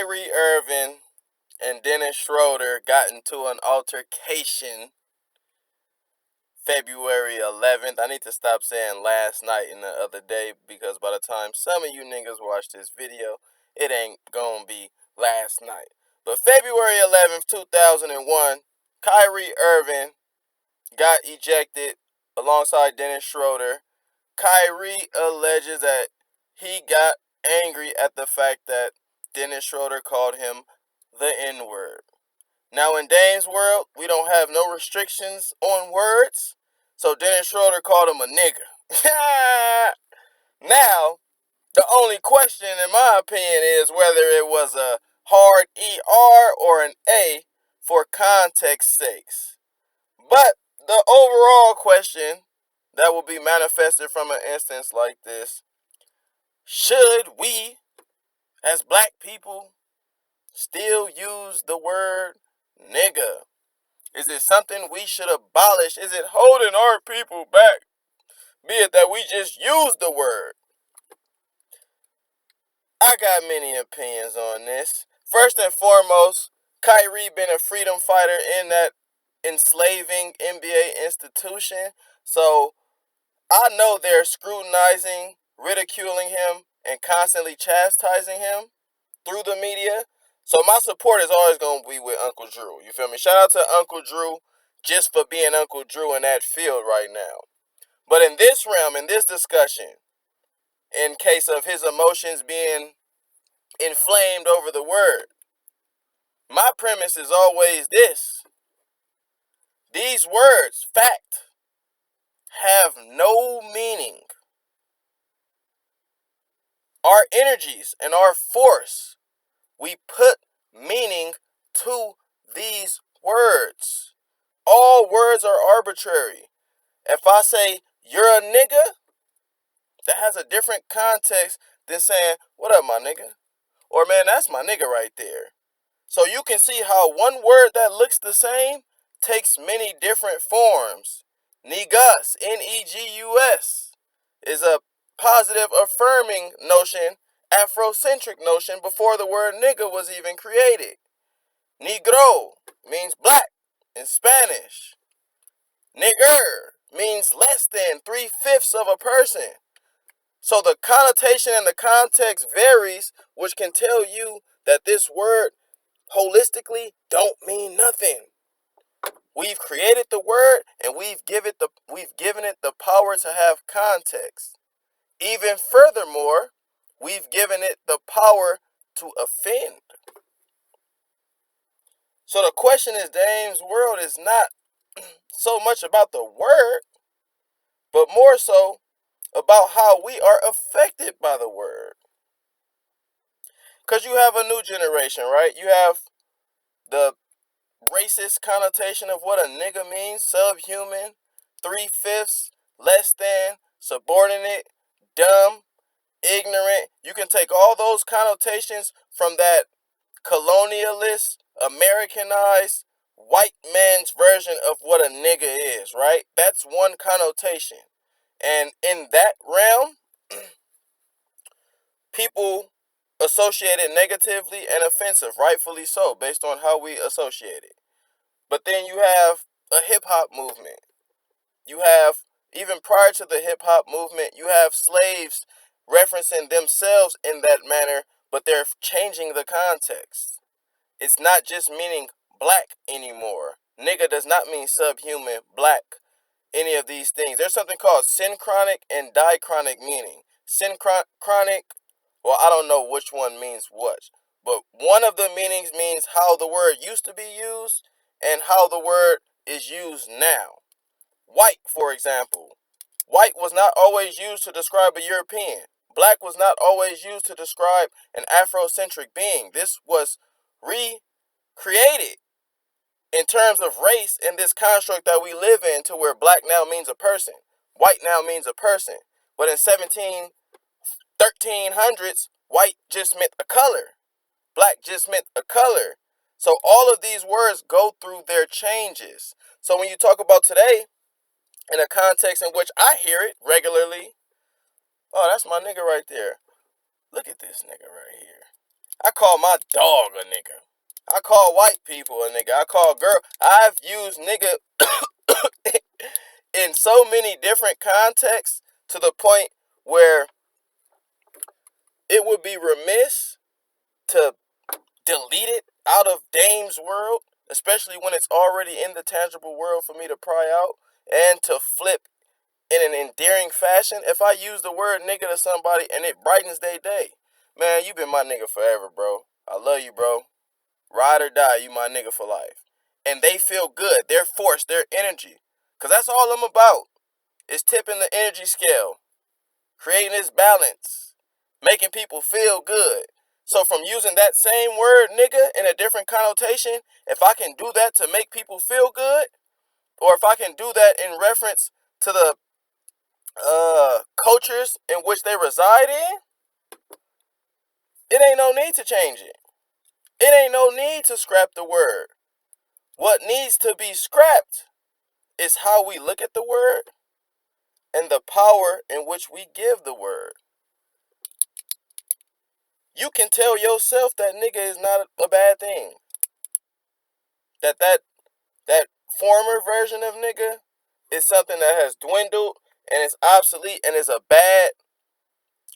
Kyrie Irving and Dennis Schroeder got into an altercation February 11th. I need to stop saying last night and the other day because by the time some of you niggas watch this video, it ain't gonna be last night. But February 11th, 2001, Kyrie Irving got ejected alongside Dennis Schroeder. Kyrie alleges that he got angry at the fact that Dennis Schroeder called him the N-word. Now, in Dame's world, we don't have no restrictions on words, so Dennis Schroeder called him a nigga. Now, the only question, in my opinion, is whether it was a hard ER or an A for context sakes. But the overall question that will be manifested from an instance like this: should we, as black people, still use the word nigga? Is it something we should abolish? Is it holding our people back? Be it that we just use the word. I got many opinions on this. First and foremost, Kyrie been a freedom fighter in that enslaving NBA institution. So I know they're scrutinizing, ridiculing him, and constantly chastising him through the media. So my support is always going to be with Uncle Drew. You feel me? Shout out to Uncle Drew just for being Uncle Drew in that field right now. But in this realm, in this discussion, in case of his emotions being inflamed over the word, my premise is always this: these words, fact, have no meaning. Our energies and our force, we put meaning to these words. All words are arbitrary. If I say, you're a nigga, that has a different context than saying, what up, my nigga? Or, man, that's my nigga right there. So you can see how one word that looks the same takes many different forms. Negus, Negus, is a positive affirming notion, Afrocentric notion before the word nigga was even created. Negro means black in Spanish. Nigger means less than 3/5 of a person. So the connotation and the context varies, which can tell you that this word holistically don't mean nothing. We've created the word and we've given it the power to have context. Even furthermore, we've given it the power to offend. So the question is, Dame's world is not so much about the word, but more so about how we are affected by the word. Because you have a new generation, right? You have the racist connotation of what a nigga means: subhuman, 3/5, less than, subordinate, dumb, ignorant. You can take all those connotations from that colonialist, Americanized, white man's version of what a nigga is, right? That's one connotation. And in that realm, people associate it negatively and offensive, rightfully so, based on how we associate it. But then you have a hip-hop movement. You have, even prior to the hip-hop movement, you have slaves referencing themselves in that manner, but they're changing the context. It's not just meaning black anymore. Nigga does not mean subhuman, black, any of these things. There's something called synchronic and diachronic meaning. Synchronic, well, I don't know which one means what, but one of the meanings means how the word used to be used and how the word is used now. White, for example. White was not always used to describe a European. Black was not always used to describe an Afrocentric being. This was recreated in terms of race in this construct that we live in, to where black now means a person. White now means a person. But in 1300s, white just meant a color. Black just meant a color. So all of these words go through their changes. So when you talk about today, in a context in which I hear it regularly, oh, that's my nigga right there. Look at this nigga right here. I call my dog a nigga. I call white people a nigga. I call girl. I've used nigga in so many different contexts to the point where it would be remiss to delete it out of Dame's world, especially when it's already in the tangible world for me to pry out and to flip in an endearing fashion. If I use the word nigga to somebody and it brightens their day, man, you been my nigga forever, bro. I love you, bro. Ride or die, you my nigga for life. And they feel good. Their force, their energy. Because that's all I'm about. Is tipping the energy scale. Creating this balance. Making people feel good. So from using that same word, nigga, in a different connotation, if I can do that to make people feel good, or if I can do that in reference to the cultures in which they reside in, it ain't no need to change it. It ain't no need to scrap the word. What needs to be scrapped is how we look at the word and the power in which we give the word. You can tell yourself that nigga is not a bad thing. That former version of nigga is something that has dwindled and is obsolete and is a bad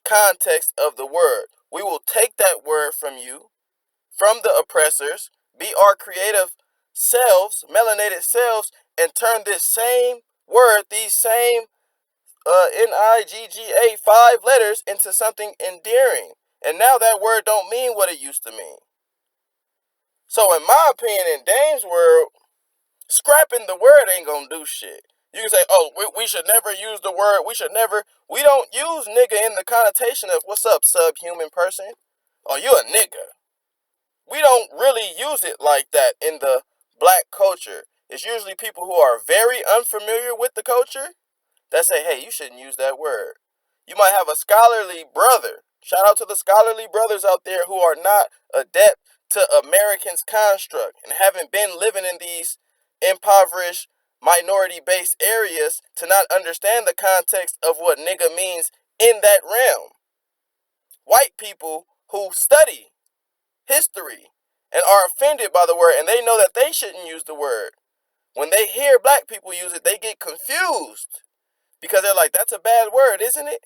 context of the word. We will take that word from you, from the oppressors, be our creative selves, melanated selves, and turn this same word, these same Nigga 5 letters into something endearing. And now that word don't mean what it used to mean. So in my opinion, in Dame's world, scrapping the word ain't gonna do shit. You can say, oh, we should never use the word. We don't use nigga in the connotation of what's up, subhuman person. Oh, you a nigga. We don't really use it like that in the black culture. It's usually people who are very unfamiliar with the culture that say, hey, you shouldn't use that word. You might have a scholarly brother. Shout out to the scholarly brothers out there who are not adept to Americans' construct and haven't been living in these impoverished, minority-based areas to not understand the context of what nigga means in that realm. White people who study history and are offended by the word, and they know that they shouldn't use the word. When they hear black people use it, they get confused because they're like, that's a bad word, isn't it?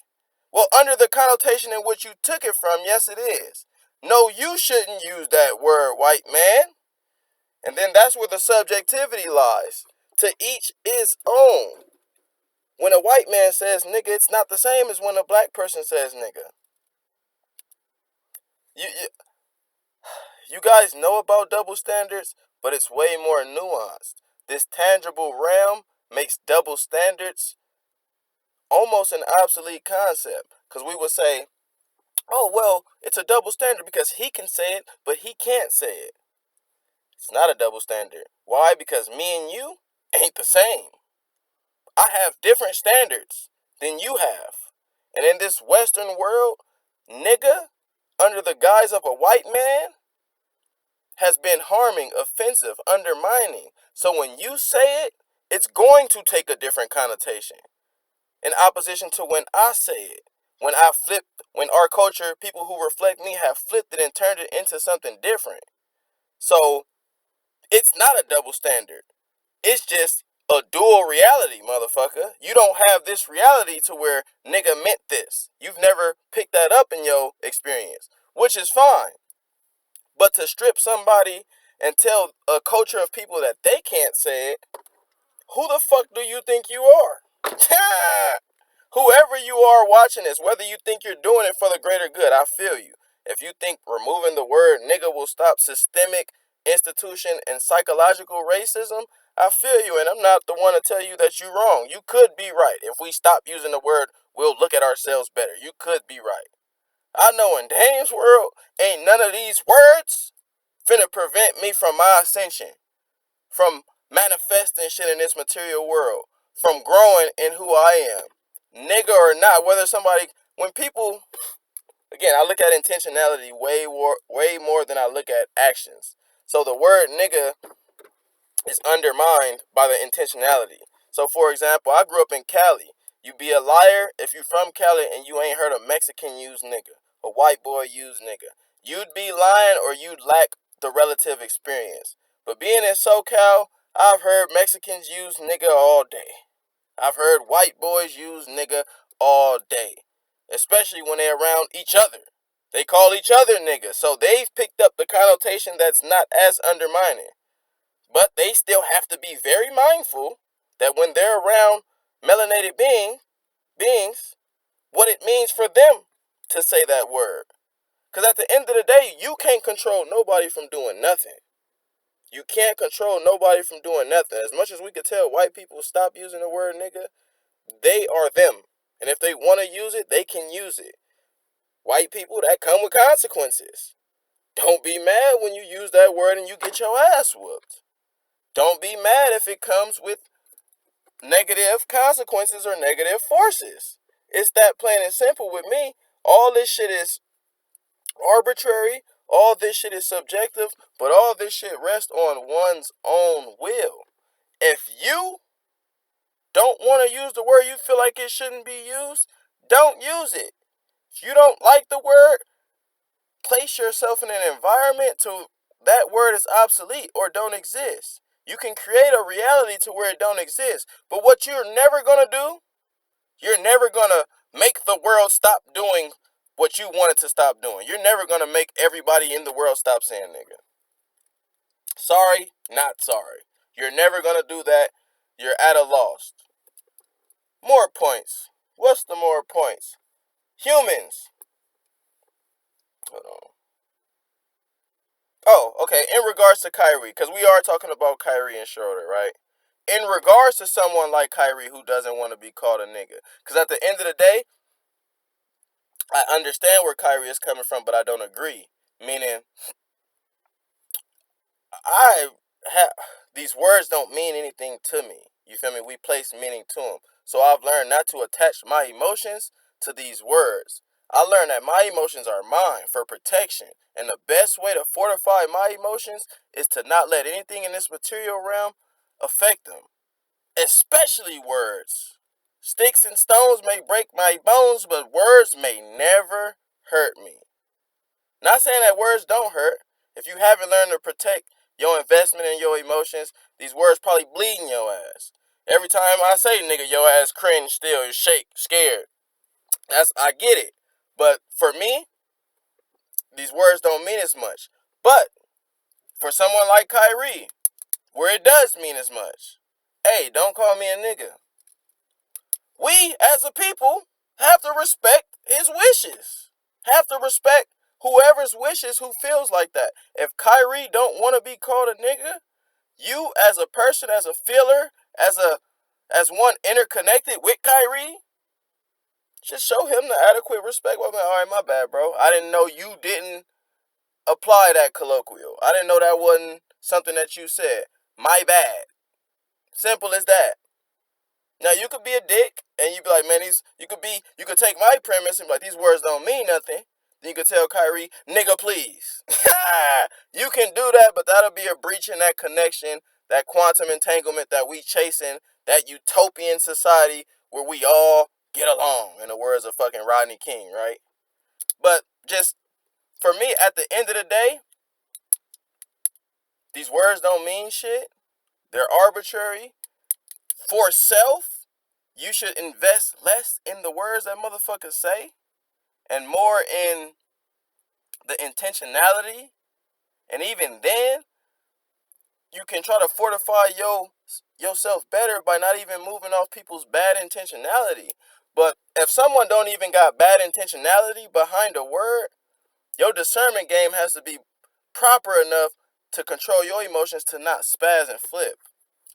Well, under the connotation in which you took it from, yes, it is. No, you shouldn't use that word, white man. And then that's where the subjectivity lies. To each his own. When a white man says nigga, it's not the same as when a black person says nigga. You guys know about double standards, but it's way more nuanced. This tangible realm makes double standards almost an obsolete concept. Because we would say, oh, well, it's a double standard because he can say it, but he can't say it. It's not a double standard. Why? Because me and you ain't the same. I have different standards than you have. And in this Western world, nigga, under the guise of a white man, has been harming, offensive, undermining. So when you say it, it's going to take a different connotation in opposition to when I say it. When our culture, people who reflect me have flipped it and turned it into something different. So it's not a double standard. It's just a dual reality, motherfucker. You don't have this reality to where nigga meant this. You've never picked that up in your experience, which is fine. But to strip somebody and tell a culture of people that they can't say it, who the fuck do you think you are? Whoever you are watching this, whether you think you're doing it for the greater good, I feel you. If you think removing the word nigga will stop systemic institution and psychological racism, I feel you, and I'm not the one to tell you that you're wrong. You could be right. If we stop using the word, we'll look at ourselves better. You could be right. I know in Dame's world, ain't none of these words finna prevent me from my ascension, from manifesting shit in this material world, from growing in who I am. Nigga or not, whether somebody, when people, again, I look at intentionality way more than I look at actions. So the word nigga is undermined by the intentionality. So for example, I grew up in Cali. You be a liar if you from Cali and you ain't heard a Mexican use nigga, a white boy use nigga. You'd be lying or you'd lack the relative experience. But being in SoCal, I've heard Mexicans use nigga all day. I've heard white boys use nigga all day. Especially when they're around each other. They call each other nigga. So they've picked up the connotation that's not as undermining. But they still have to be very mindful that when they're around melanated beings, what it means for them to say that word. Because at the end of the day, you can't control nobody from doing nothing. You can't control nobody from doing nothing. As much as we could tell white people stop using the word nigga, they are them. And if they want to use it, they can use it. White people, that come with consequences. Don't be mad when you use that word and you get your ass whooped. Don't be mad if it comes with negative consequences or negative forces. It's that plain and simple with me. All this shit is arbitrary. All this shit is subjective, but all this shit rests on one's own will. If you don't want to use the word, you feel like it shouldn't be used, don't use it. If you don't like the word, place yourself in an environment to that word is obsolete or don't exist. You can create a reality to where it don't exist. But what you're never going to do, you're never going to make the world stop doing what you wanted to stop doing. You're never going to make everybody in the world stop saying nigga. Sorry, not sorry. You're never going to do that. You're at a loss. More points. What's the more points? Humans. Hold on. Oh, okay. In regards to Kyrie, because we are talking about Kyrie and Shroeder, right? In regards to someone like Kyrie who doesn't want to be called a nigga. Because at the end of the day, I understand where Kyrie is coming from, but I don't agree. Meaning, I have these words don't mean anything to me. You feel me? We place meaning to them. So I've learned not to attach my emotions to these words. I learned that my emotions are mine for protection. And the best way to fortify my emotions is to not let anything in this material realm affect them. Especially words. Sticks and stones may break my bones, but words may never hurt me. Not saying that words don't hurt. If you haven't learned to protect your investment in your emotions, these words probably bleeding your ass. Every time I say nigga, your ass cringe still, you shake, scared. I get it. But for me, these words don't mean as much. But for someone like Kyrie, where it does mean as much, hey, don't call me a nigga. We, as a people, have to respect his wishes. Have to respect whoever's wishes who feels like that. If Kyrie don't want to be called a nigga, you as a person, as a feeler, as one interconnected with Kyrie, just show him the adequate respect. Well, all right, my bad, bro. I didn't know you didn't apply that colloquial. I didn't know that wasn't something that you said. My bad. Simple as that. Now you could be a dick and you be like, man, you could take my premise and be like, these words don't mean nothing. Then you could tell Kyrie, nigga, please. You can do that, but that'll be a breach in that connection, that quantum entanglement that we chasing, that utopian society where we all get along, in the words of fucking Rodney King, right? But just for me, at the end of the day, these words don't mean shit. They're arbitrary. For self, you should invest less in the words that motherfuckers say and more in the intentionality. And even then, you can try to fortify yourself better by not even moving off people's bad intentionality. But if someone don't even got bad intentionality behind a word, your discernment game has to be proper enough to control your emotions to not spaz and flip.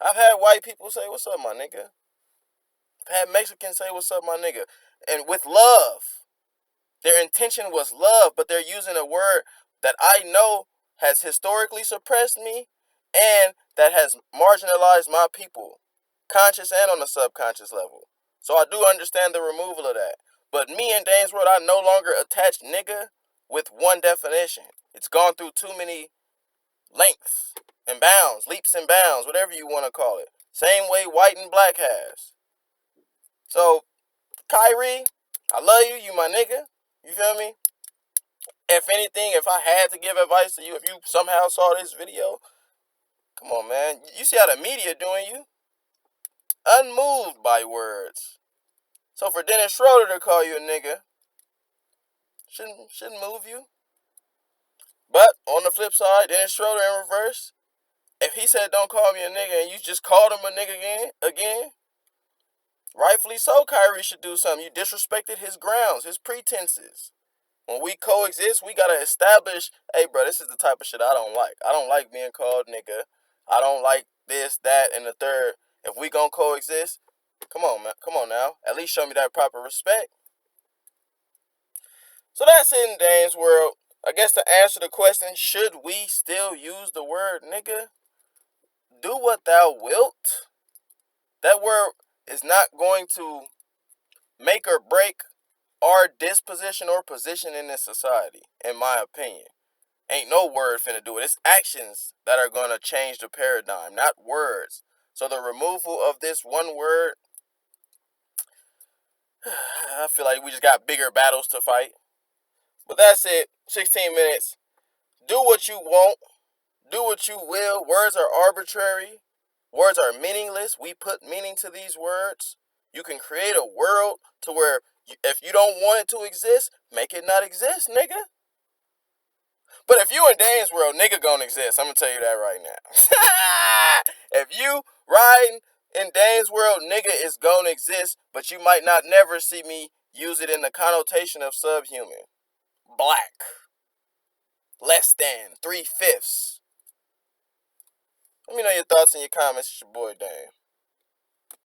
I've had white people say, what's up, my nigga? I've had Mexicans say, what's up, my nigga? And with love. Their intention was love, but they're using a word that I know has historically suppressed me and that has marginalized my people, conscious and on the subconscious level. So I do understand the removal of that. But me and Dame's World, I no longer attach nigga with one definition. It's gone through too many lengths and bounds, leaps and bounds, whatever you want to call it. Same way white and black has. So, Kyrie, I love you, you my nigga. You feel me? If anything, if I had to give advice to you, if you somehow saw this video, come on, man. You see how the media doing you? Unmoved by words. So for Dennis Schroeder to call you a nigga, shouldn't move you. But on the flip side, Dennis Schroeder in reverse, if he said don't call me a nigga and you just called him a nigga again, rightfully so, Kyrie should do something. You disrespected his grounds, his pretenses. When we coexist, we gotta establish, hey, bro, this is the type of shit I don't like. I don't like being called nigga. I don't like this, that, and the third. If we gonna coexist, come on, man. Come on now. At least show me that proper respect. So that's it in Dame's world. I guess to answer the question, should we still use the word nigga? Do what thou wilt. That word is not going to make or break our disposition or position in this society, in my opinion. Ain't no word finna do it. It's actions that are gonna change the paradigm, not words. So the removal of this one word, I feel like we just got bigger battles to fight. But that's it. 16 minutes. Do what you want. Do what you will. Words are arbitrary. Words are meaningless. We put meaning to these words. You can create a world to where if you don't want it to exist, make it not exist, nigga. But if you in Dane's world, nigga gonna exist. I'm gonna tell you that right now. If you riding in Dane's world, nigga is gonna exist, but you might not never see me use it in the connotation of subhuman. Black. Less than. 3/5. Let me know your thoughts in your comments. It's your boy Dane.